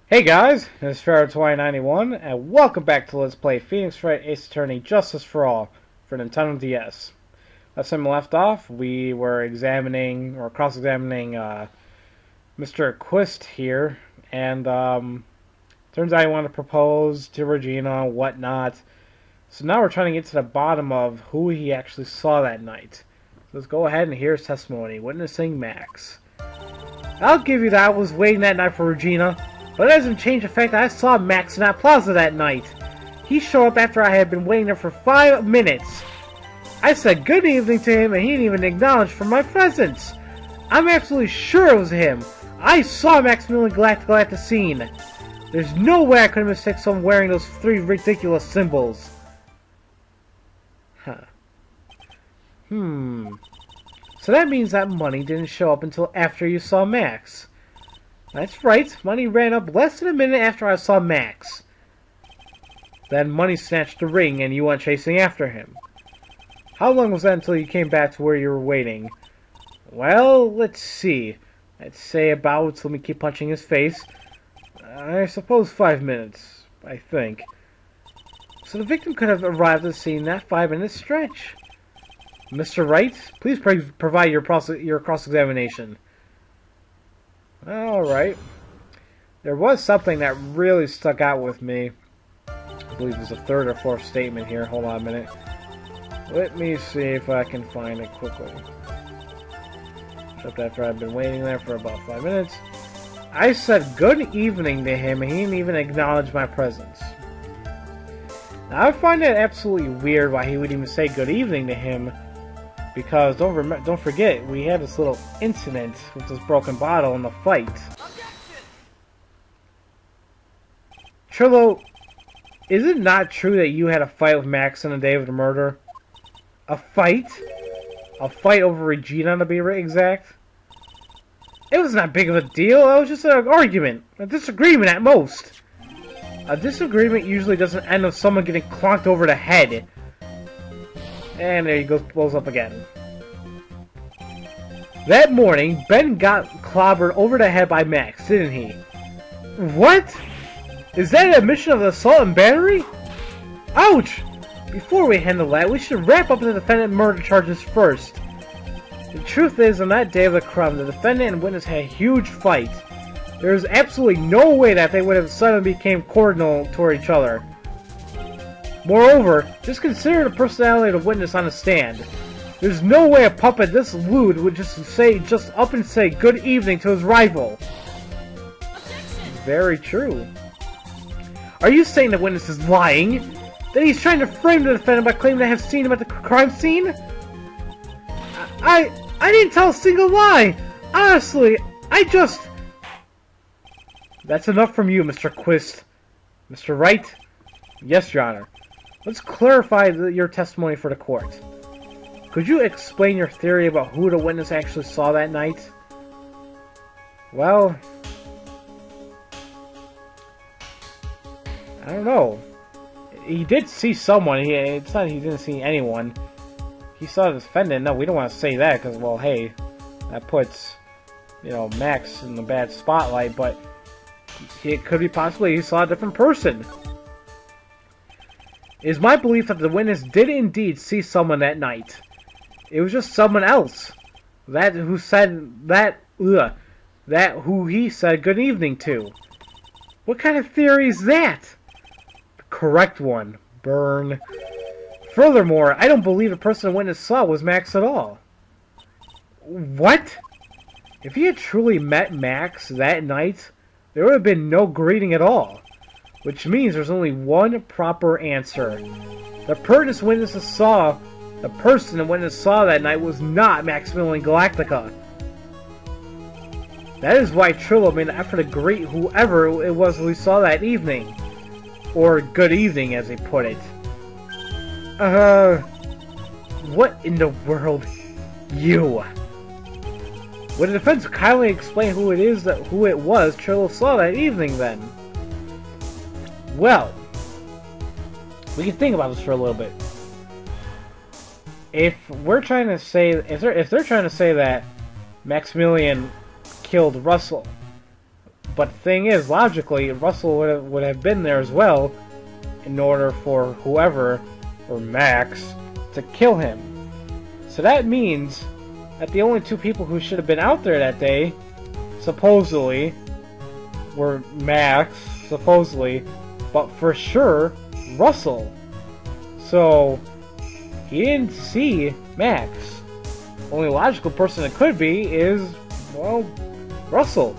Hey guys, this is Pharaoh 2091, and welcome back to Let's Play Phoenix Wright Ace Attorney Justice for All for Nintendo DS. Last time we left off, we were examining, or cross-examining, Mr. Quist here, and turns out he wanted to propose to Regina and whatnot. So now we're trying to get to the bottom of who he actually saw that night. So let's go ahead and hear his testimony, witnessing Max. I'll give you that I was waiting that night for Regina. But it doesn't change the fact that I saw Max in that plaza that night. He showed up after I had been waiting there for 5 minutes. I said good evening to him and he didn't even acknowledge for my presence. I'm absolutely sure it was him. I saw Maximilian Galactica at the scene. There's no way I could have mistaken someone wearing those 3 ridiculous symbols. Huh. So that means that money didn't show up until after you saw Max. That's right, Money ran up less than a minute after I saw Max. Then Money snatched the ring and you went chasing after him. How long was that until you came back to where you were waiting? Well, let's see. I'd say about, let me keep punching his face, I suppose 5 minutes, I think. So the victim could have arrived at the scene in that 5-minute stretch. Mr. Wright, please provide your cross-examination. Alright. There was something that really stuck out with me. I believe there's a 3rd or 4th statement here. Hold on a minute. Let me see if I can find it quickly. Except after I've been waiting there for about 5 minutes. I said good evening to him and he didn't even acknowledge my presence. Now I find it absolutely weird why he would even say good evening to him. Because don't forget, we had this little incident with this broken bottle in the fight. Trillo, is it not true that you had a fight with Max on the day of the murder? A fight? A fight over Regina, to be exact? It was not big of a deal. It was just an argument. A disagreement at most. A disagreement usually doesn't end with someone getting clonked over the head. And there he goes, blows up again. That morning, Ben got clobbered over the head by Max, didn't he? What? Is that an admission of assault and battery? Ouch! Before we handle that, we should wrap up the defendant murder charges first. The truth is, on that day of the crime, the defendant and witness had a huge fight. There is absolutely no way that they would have suddenly become cordial toward each other. Moreover, just consider the personality of the witness on the stand. There's no way a puppet this lewd would just up and say good evening to his rival. Very true. Are you saying the witness is lying? That he's trying to frame the defendant by claiming to have seen him at the crime scene? I didn't tell a single lie! Honestly, I just... That's enough from you, Mr. Quist. Mr. Wright? Yes, Your Honor. Let's clarify your testimony for the court. Could you explain your theory about who the witness actually saw that night? Well, I don't know. He did see someone. It's not he didn't see anyone. He saw the defendant. No, we don't want to say that because, well, hey, that puts, Max in the bad spotlight. But it could be possibly he saw a different person. It is my belief that the witness did indeed see someone that night. It was just someone else. That who he said good evening to. What kind of theory is that? The correct one. Burn. Furthermore, I don't believe the person the witness saw was Max at all. What? If he had truly met Max that night, there would have been no greeting at all. Which means there's only one proper answer. The person the witness saw that night was not Maximilian Galactica. That is why Trillo made an effort to greet whoever it was we saw that evening. Or good evening, as he put it. What in the world? You. Would the defense kindly explain who it was Trillo saw that evening then? Well, we can think about this for a little bit. If they're trying to say that Maximilian killed Russell, But the thing is, logically, Russell would have been there as well in order for whoever, or Max, to kill him. So that means that the only two people who should have been out there that day, supposedly, were Max, supposedly, but for sure, Russell. So, he didn't see Max. The only logical person it could be is, well, Russell.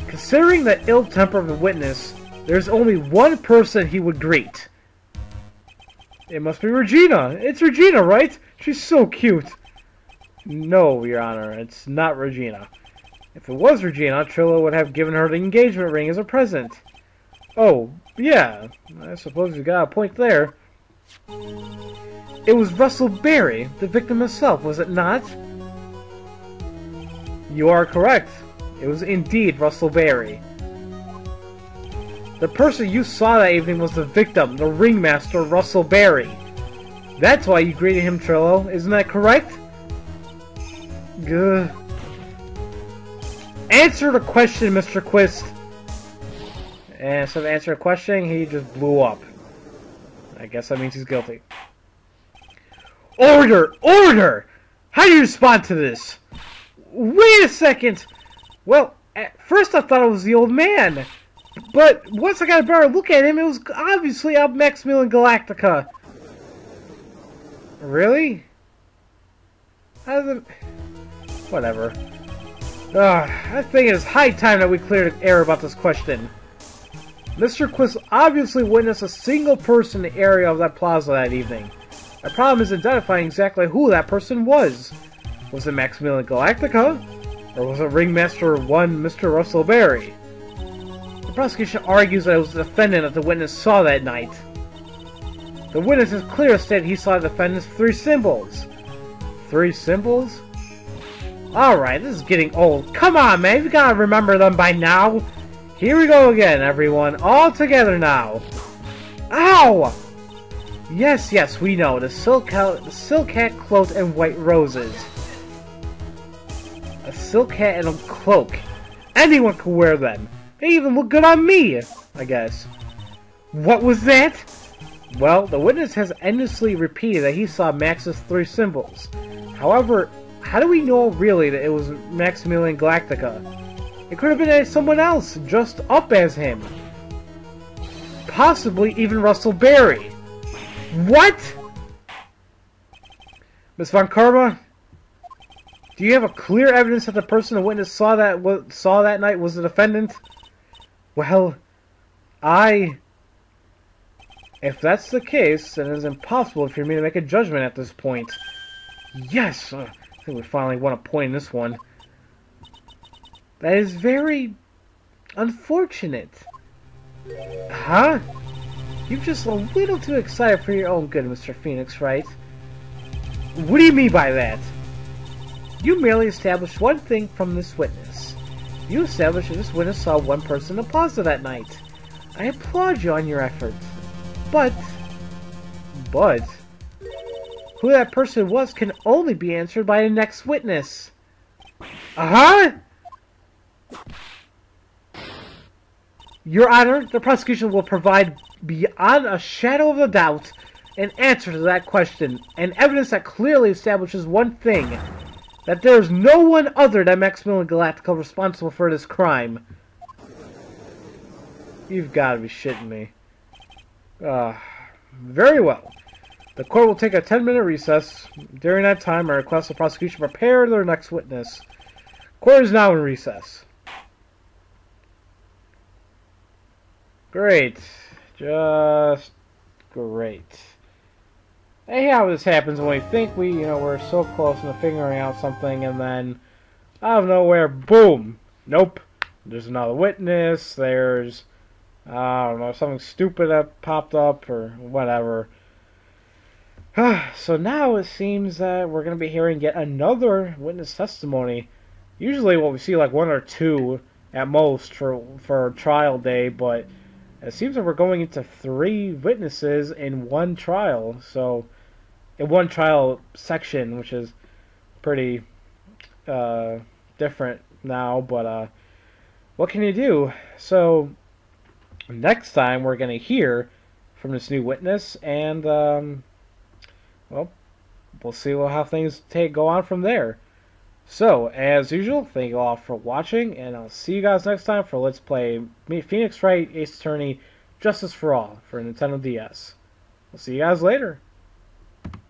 Considering the ill temper of the witness, there's only one person he would greet. It must be Regina. It's Regina, right? She's so cute. No, Your Honor, it's not Regina. If it was Regina, Trillo would have given her the engagement ring as a present. Oh, yeah, I suppose you got a point there. It was Russell Berry, the victim himself, was it not? You are correct. It was indeed Russell Berry. The person you saw that evening was the victim, the ringmaster, Russell Berry. That's why you greeted him, Trillo. Isn't that correct? Gah. Answer the question, Mr. Quist. And instead of answering a question, he just blew up. I guess that means he's guilty. Order! Order! How do you respond to this? Wait a second! Well, at first I thought it was the old man. But once I got a better look at him, it was obviously Up Maximilian Galactica. Really? Whatever. I think it's high time that we clear the air about this question. Mr. Quist obviously witnessed a single person in the area of that plaza that evening. The problem is identifying exactly who that person was. Was it Maximilian Galactica? Or was it Ringmaster 1 Mr. Russell Berry? The prosecution argues that it was the defendant that the witness saw that night. The witness is clear to state he saw the defendant's 3 symbols. 3 symbols? Alright, this is getting old. Come on, man, you gotta remember them by now. Here we go again, everyone. All together now. Ow! Yes, yes, we know. The silk hat, cloak, and white roses. A silk hat and a cloak. Anyone could wear them. They even look good on me, I guess. What was that? Well, the witness has endlessly repeated that he saw Max's 3 symbols. However, how do we know really that it was Maximilian Galactica? It could have been someone else, dressed up as him. Possibly even Russell Berry. What? Miss Von Karma? Do you have a clear evidence that the person the witness saw that night was the defendant? Well, if that's the case, then it is impossible for me to make a judgment at this point. Yes! I think we finally won a point in this one. That is very unfortunate. Huh? You're just a little too excited for your own good, Mr. Phoenix, right? What do you mean by that? You merely established one thing from this witness. You established that this witness saw one person in the plaza that night. I applaud you on your efforts. But, who that person was can only be answered by the next witness. Uh-huh? Your Honor, the prosecution will provide beyond a shadow of a doubt an answer to that question, and evidence that clearly establishes one thing, that there is no one other than Maximilian Galactica responsible for this crime. You've got to be shitting me. Very well. The court will take a 10-minute recess. During that time, I request the prosecution prepare their next witness. Court is now in recess. Great. Just great. Hey, how this happens when we think we're so close to figuring out something, and then out of nowhere, boom! Nope. There's another witness. There's I don't know, something stupid that popped up or whatever. So now it seems that we're going to be hearing yet another witness testimony. Usually what we see like 1 or 2 at most for trial day, but it seems that we're going into 3 witnesses in one trial. So in one trial section, which is pretty different now, but what can you do? So next time we're gonna hear from this new witness, and well, we'll see how things go on from there. So, as usual, thank you all for watching, and I'll see you guys next time for Let's Play Phoenix Wright Ace Attorney Justice for All for Nintendo DS. We'll see you guys later.